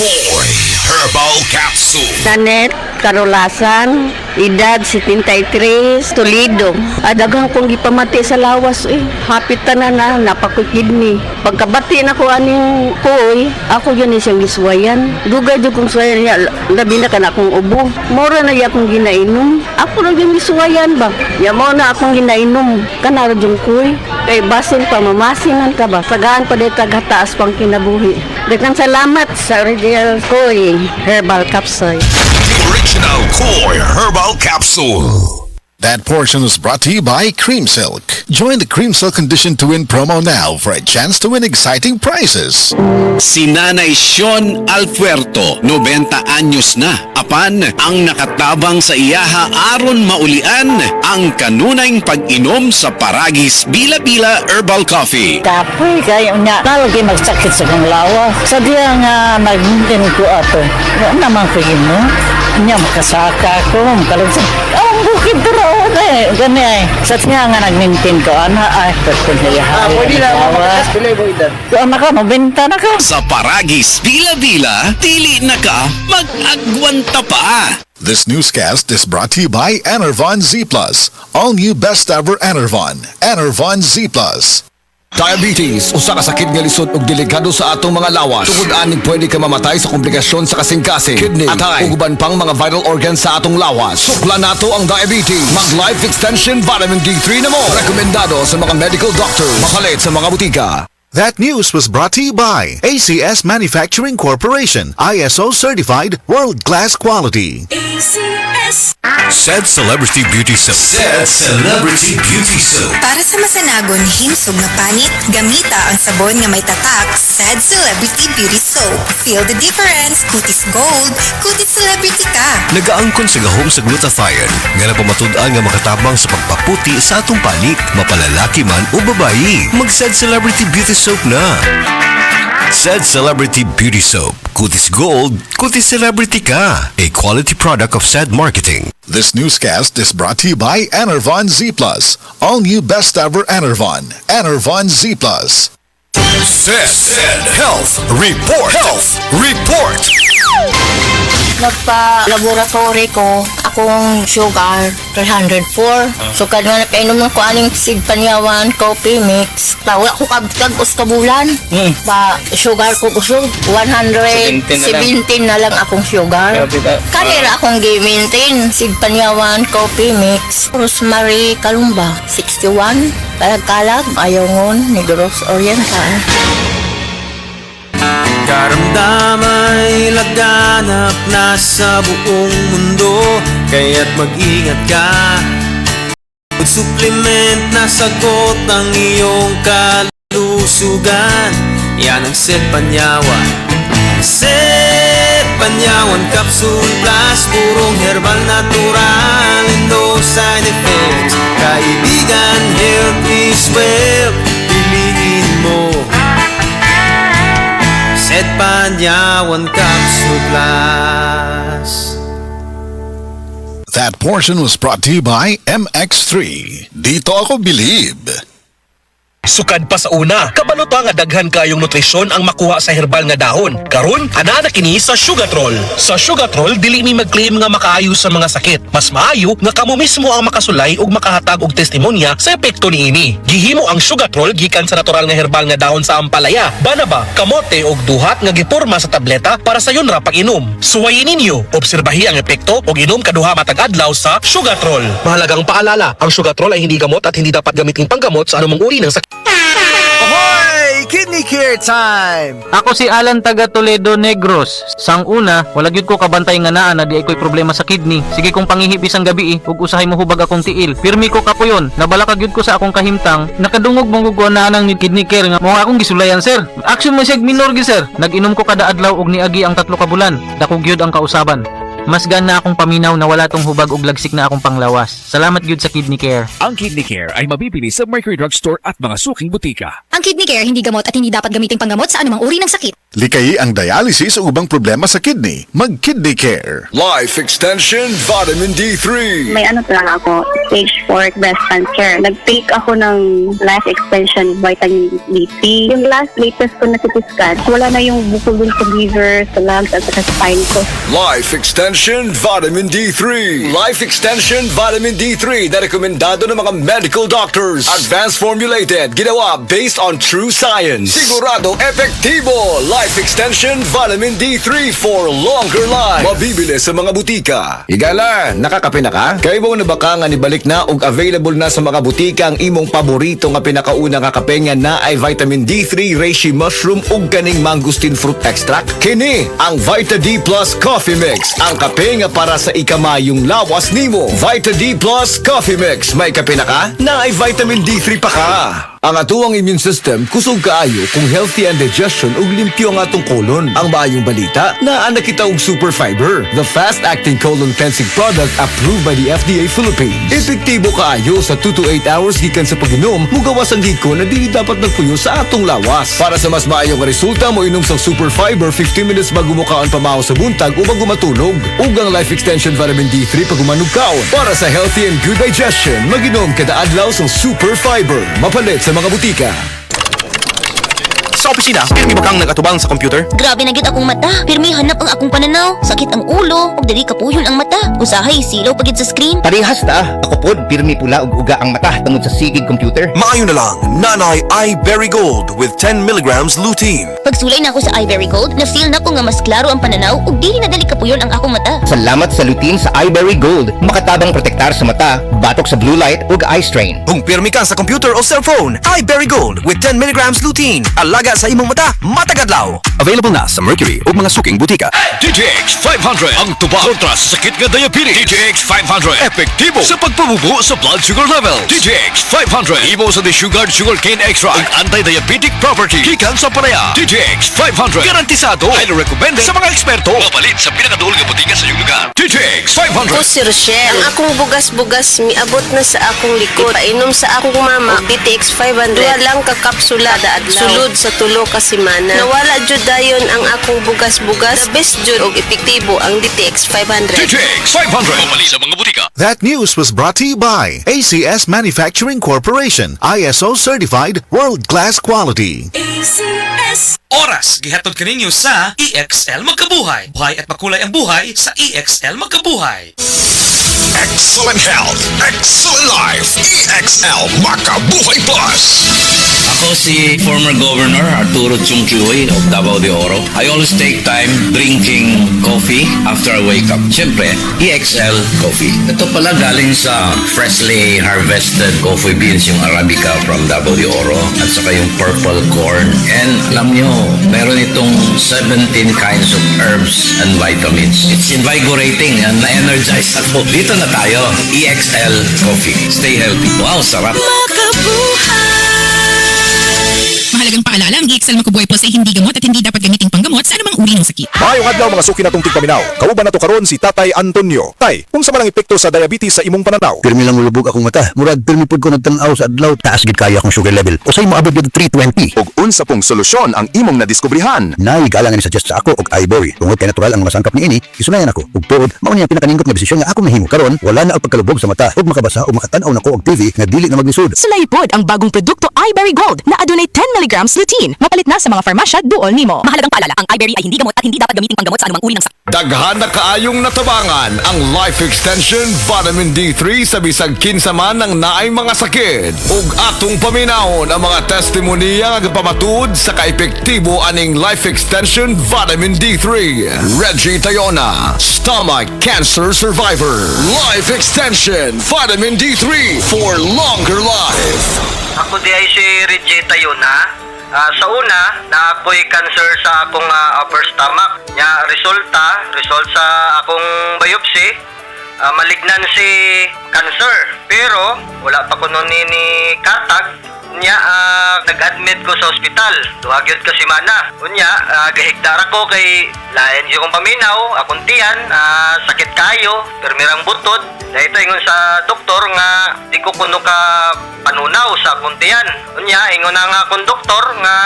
Koy Herbal Capsule. Nanet Karolasan, edad 73, Toledo. Adagang kong gipamati sa lawas Hapit tanan na napakukidney. Pagkabati na ko aning koy, ako yun siyang giswayan. Dugay jud kong swayan niya, labi na ka na akong ubo. Mora na akong ginainom. Ako na yung giswayan ba? Ya mo na akong ginainom. Kanaro yung koy. Kay basin pa mamasinan ka ba? Sagaan pa dito taghataas pang kinabuhi. Daghang salamat sa original koy Herbal Capsule. The original Koy Herbal Capsule. That portion was brought to you by Cream Silk. Join the Cream Silk Condition to Win promo now for a chance to win exciting prizes. Si Nanay Sean Alpuerto, 90 anyos na. Apan, ang nakatabang sa iyaha aron maulian ang kanunayng pag-inom sa Paragis Bila-Bila Herbal Coffee. Kapoy kayo nga talagi magsakit sa kong lawa. Sadya nga maghintin ko ato. Ano naman ko yun mo? Nya makasaka ko, makalagsan. Ang bukid duro gani. Sadya nga nagmintin ko, ana pagkun niya. Pwede na pilay mo idan. Ano ka, mabenta na ka. Sa Paragis Bila-Bila, dili na ka mag-agwanta pa. This newscast is brought to you by Enervon Z+. All new best ever Enervon. Enervon Z+. Diabetes, usa ka sakit nga lisod ug delikado sa atong mga lawas. Tungod aning pwede ka mamatay sa komplikasyon sa kasing-kasing, kidney, atay, ug uban pang mga vital organs sa atong lawas. Sukla nato ang diabetes. Mag Life Extension Vitamin D3 na mo. Rekomendado sa mga medical doctors. Mapalit sa mga butika. That news was brought to you by ACS Manufacturing Corporation. ISO certified world-class quality. ACS. Said Celebrity Beauty Soap. Said Celebrity Beauty Soap. Para sa masanagon himsog na panit, gamita ang sabon nga may tatak, Said Celebrity Beauty Soap. Feel the difference, kutis gold, kutis celebrity ka. Nagaangkon sa gahom sa glutathione nga napamatud-an nga makatabang sa pagpaputi sa atong panit, mapalalaki man o babayi. Mag-Said Celebrity Beauty Soap na. Said Celebrity Beauty Soap. Kutis Gold, kutis celebrity ka. A quality product of Said Marketing. This newscast is brought to you by Enervon Z+. All new best ever Enervon. Enervon Z+. Said Health Report. Health Report. Nagpa-laboratory ko, akong sugar, 304. So, kadwa na painom ko aning Sig Panyawan Coffee Mix. Wala ko kabutag-us ka bulan. Pa, sugar ko usog, 117 na lang akong sugar. Kanira akong gi-maintain, Sig Panyawan Coffee Mix. Rosemary Kalumba, 61. Kalag-kalag, Ayongon, Negros Oriental. Karamdamay laganap na sa buong mundo, kaya't mag-ingat ka. Supplement na sagot ng iyong kalusugan. Yan ang Said Panyawan. Said Panyawan Capsule Plus, purong herbal natural and no side effects. Kaibigan, health is wealth, piliin mo Said Panyawan Capsule Plus. That portion was brought to you by MX3. Dito ako believe. Sukad pa sa una, kabalo pa nga daghan kayong nutrisyon ang makuha sa herbal nga dahon. Karon, ana na kini sa Sugatrol. Sa Sugatrol, dili mi mag-claim nga makaayo sa mga sakit. Mas maayo nga kamo mismo ang makasulay ug makahatag og testimonya sa epekto niini. Gihimo ang Sugatrol gikan sa natural nga herbal nga dahon sa ampalaya, banaba, kamote ug duhat nga giporma sa tableta para sa yun ra pag-inom. Suwayin ninyo, obserbahi ang epekto ug inom kaduha matag adlaw sa Sugatrol. Mahalagang paalala, ang Sugatrol ay hindi gamot at hindi dapat gamitin panggamot sa anumang uri ng sakit. Ahoy! Kidney Care Time! Ako si Alan taga Toledo Negros. Sang una, wala gyud ko kabantay nga naa na di ay ko'y problema sa kidney. Sige kong pangihip isang gabi ug usahay mo hubag akong tiil. Pirmi ko kapuyon. Nabalaka gyud ko sa akong kahimtang. Nakadungog mong gugwana nang ni kidney care nga mo akong gisulayan sir. Action mo siya minor gi sir. Nag-inom ko kada adlaw og niagi ang 3 ka bulan. Dako gyud ang kausaban. Mas gana akong paminaw na wala tong hubag ug lagsik na akong panglawas. Salamat gyud sa Kidney Care. Ang Kidney Care ay mabibili sa Mercury Drugstore at mga suking butika. Ang Kidney Care hindi gamot at hindi dapat gamitin panggamot sa anumang uri ng sakit. Likayi ang dialysis o ubang problema sa kidney. Mag-Kidney Care. Life Extension Vitamin D3. May ano lang ako, stage 4 breast cancer. Nag-take ako ng life extension vitamin D3. Yung latest ko na CT scan, wala na yung bukol dun sa liver, sa lungs, at sa spine ko. Life Extension Vitamin D3. Life Extension Vitamin D3 na rekomendado ng mga medical doctors. Advanced formulated, ginawa based on true science. Sigurado epektibo. Life Extension Vitamin D3 for longer life. Mabibili sa mga butika. Igala, nakakape na ka? Kaya mo na baka nga nibalik na ug available na sa mga butika ang imong paborito nga pinakauna nga kape nga na ay vitamin D3 reishi mushroom ug kaning mangosteen fruit extract. Kini ang Vita D Plus Coffee Mix. Ang kape nga para sa ikamayong lawas nimo. Vita D Plus Coffee Mix. May kape na ka? Na ay vitamin D3 pa ka. Ang atuang immune system kusog kaayo kung healthy ang digestion ug limpyo ang atong colon. Ang maayong balita, naa na kita og super fiber, the fast-acting colon cleansing product approved by the FDA Philippines. Epektibo kaayo sa 2 to 8 hours gikan sa pag-inom, mugawas ang giko na dili dapat nagpuyo sa atong lawas. Para sa mas maayong resulta mo inom sa super fiber 15 minutes bago mo kaon pamahaw sa buntag o bago matulog. Ug ang Life Extension Vitamin D3 pag umanog kaon. Para sa healthy and good digestion, mag-inom kada adlaw sa super fiber. Mapalit sa mga butika. Sa opisina, pirmi ba kang nag-atubang sa computer? Grabe na gyud akong mata. Pirmi hanap ang akong pananaw. Sakit ang ulo, ug dili kapuyon ang mata. Usahay silaw pagid sa screen. Parehas ta. Ako pod pirmi pula ug uga ang mata tungod sa sigig computer. Maayo na lang, Nanay iBerry Gold with 10 milligrams lutein. Pagsulay na ako sa iBerry Gold, na-feel na ko nga mas klaro ang pananaw ug dili na dali kapuyon ang akong mata. Salamat sa lutein sa iBerry Gold. Makatabang protektar sa mata, batok sa blue light ug eye strain. Kung pirmi ka sa computer o cellphone, iBerry Gold with 10 milligrams lutein. Alaga sa imong mata, matagadlaw. Available na sa Mercury o mga suking butika. DTX 500 ang tuba kontra sa sakit nga diabetes. DTX 500 epektibo sa pagpabubo sa blood sugar level. DTX 500 imo sa desugared sugarcane extract ang anti-diabetic property gikan sa palaya. DTX 500 garantisado, highly recommended sa mga eksperto. Mapalit sa pinakaduol nga butika sa iyong lugar. DTX 500. Ako si Rochelle. Ang akong bugas-bugas miabot na sa akong likod. Painom sa akong mama, DTX 500. Duha lang ka kapsula daadlaw. Sulod sa tulo ka simana. Nawala jud dayon ang akong bugas-bugas. The best jud og epektibo ang DTX 500. DTX 500 mapalit sa mga butika. That news was brought to you by ACS Manufacturing Corporation, ISO certified world-class quality. Oras, gihatod kaninyo sa EXL Magkabuhay. Buhay at makulay ang buhay sa EXL Magkabuhay. Excellent health, excellent life. EXL Makabuhay Plus. Ako si former Governor Arturo Chungchuy of Davao de Oro. I always take time drinking coffee after I wake up. Siyempre, EXL Coffee. Ito pala galing sa freshly harvested coffee beans, yung Arabica from Davao de Oro at saka yung purple corn. And alam nyo, meron itong 17 kinds of herbs and vitamins. It's invigorating and na-energize ako. Dito na tayo, EXL Coffee. Stay healthy. Wow, sarap. Mahalagang paalala, ang EXL Makabuhay Plus ay hindi gamot at hindi dapat gamiting panggamot sa anumang uri ng sakit. Maayong adlaw mga suki natong tigpaminaw. Kauban na to karon si Tatay Antonio. Tay, kung sa malang epekto sa diabetes sa imong pananaw. Pirmi lang mulubog akong mata. Murag pirmi pud ko nagtanaw sa adlaw. Taas gid kayo akong sugar level. Usay mo abot gid 320. Ug unsa pong solusyon ang imong nadiskubrihan? Nay galang ni suggest sa ako og iBerry. Tungod kay natural ang masangkap niini, isunayan ako. Ug tuod, mao niya pinakaningkot nga desisyon nga ako nahimo. Karon wala na og pagkalubog sa mata ug makabasa o makatan-aw nako og TV nga dili na maglisod. Sulay pod ang bagong produkto iBerry Gold na adunay 10 mg lutein. Mapalit na sa mga farmasya duol nimo. Mahalagang paalala, ang iBerry ay hindi gamot at hindi dapat gamiting panggamot sa anumang uri ng sakit. Daghan na kaayong natabangan ang Life Extension Vitamin D3 sa bisag kinsa man ng naay mga sakit. Ug atong paminahon ang mga testimonya nga pamatud sa kaepektibo aning Life Extension Vitamin D3. Reggie Tayona, stomach cancer survivor. Life Extension Vitamin D3 for longer life. Ako di ay si Reggie Tayona. Sa una, na ako'y cancer sa akong upper stomach. Result sa akong biopsy, malignancy cancer. Pero, wala pa ko nun ni katag, Unya, nag-admit ko sa ospital. Duhagyod ka si Mana. Unya, gahigdara ko kay lain yung paminaw, akong tiyan, sakit kayo, permirang butod. Dahil ito ingon sa doktor nga di ko kuno ka panunaw sa akong tiyan. Unya, ingon na nga akong doktor nga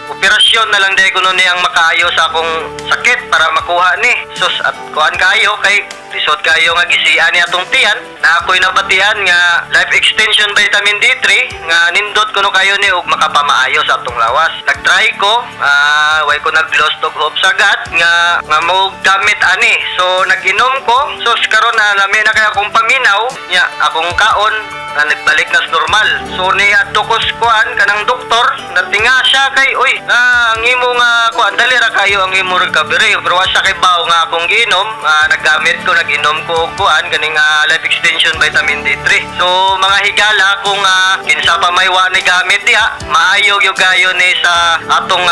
operasyon na lang dahil kuno ni ang makaayo sa akong sakit para makuha ni. Sus, at kuhan kayo kay lisod kayo nga gisian ni atong tiyan na ako'y nabatian nga life extension vitamin D3 nga nindot kuno kayo ni ug makapamaayo sa atong lawas. Nagtry ko, way ko nag-lost og hope sagad nga mo gamit ani. So nag-inom ko. So karon na lami na kay akong paminaw nya akong kaon na nagbalik na sa normal. So ni adto ko kuan kanang doktor natinga siya kay ang imo nga kuan dali ra kayo ang imo recovery pero wa siya kay bawo nga akong giinom. Naggamit ko nag-inom ko og kuan kaning life extension vitamin D3. So mga higala kung kinsa pa may wa ni gamit diha maayo gyud gayo ni sa atong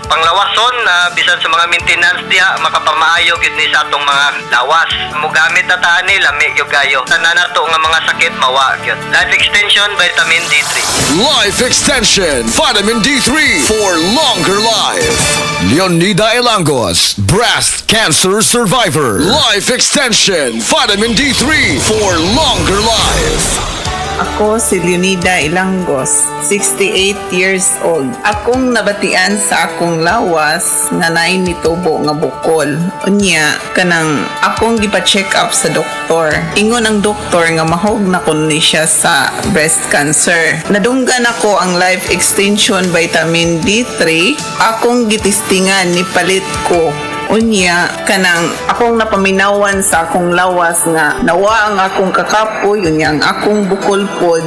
panglawason bisan sa mga maintenance diha makapamaayo gyud ni sa atong mga lawas. Mo gamit ta tani lami gyud gayo. Tanan nato nga mga sakit mawa gyud. Life extension vitamin D3. Life Extension Vitamin D3 for longer life. Leonida Elangos, breast cancer survivor. Life Extension Vitamin D3 for longer life. Ako si Leonida Ilangos, 68 years old. Akong nabatian sa akong lawas nga naay nitubo nga bukol. Unya, kanang akong gipa-check up sa doktor. Ingon ang doktor nga mahog na kun ni siya sa breast cancer. Nadunggan ako ang life extension vitamin D3. Akong gitistingan ni palit ko. Unya, kanang akong napaminawan sa akong lawas nga nawa ang akong kakapoy, unya ang akong bukol pod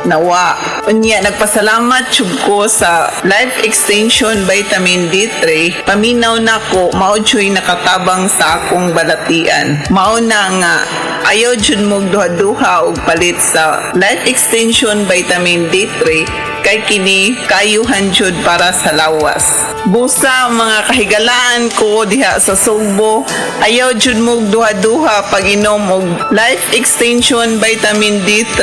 nawa. Unya, nagpasalamat jud ko sa life extension vitamin D3. Paminaw na ko, mao jud nakatabang sa akong balatian. Mao na nga ayaw jud mo duha-duha og palit sa life extension vitamin D3 kay kini kayuhan jud para sa lawas. Busa mga kahigalaan ko diha sa Sugbo, ayaw jud mo duha-duha pag inom og life extension vitamin D3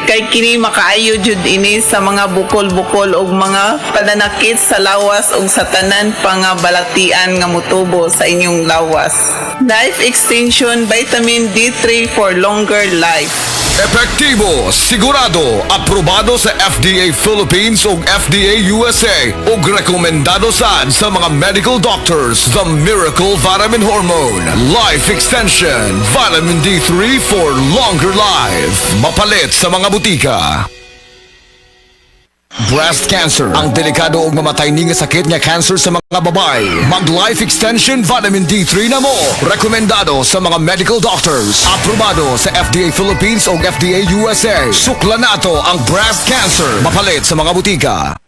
kay kini makaayo jud ini sa mga bukol-bukol og mga pananakit sa lawas ug sa tanan pa nga balatian nga motubo sa inyong lawas. Life extension vitamin D3 for longer life. Epektibo, sigurado, aprobado sa FDA Philippines ug FDA USA ug rekomendado sad sa mga medical doctors. The Miracle Vitamin Hormone Life Extension Vitamin D3 for longer life. Mapalit sa mga butika. Breast cancer, ang delikado ug mamatay ni nga sakit nga cancer sa mga babae. Mag Life Extension Vitamin D3 na mo. Rekomendado sa mga medical doctors. Aprobado sa FDA Philippines ug FDA USA. Sukla nato ang breast cancer. Mapalit sa mga butika.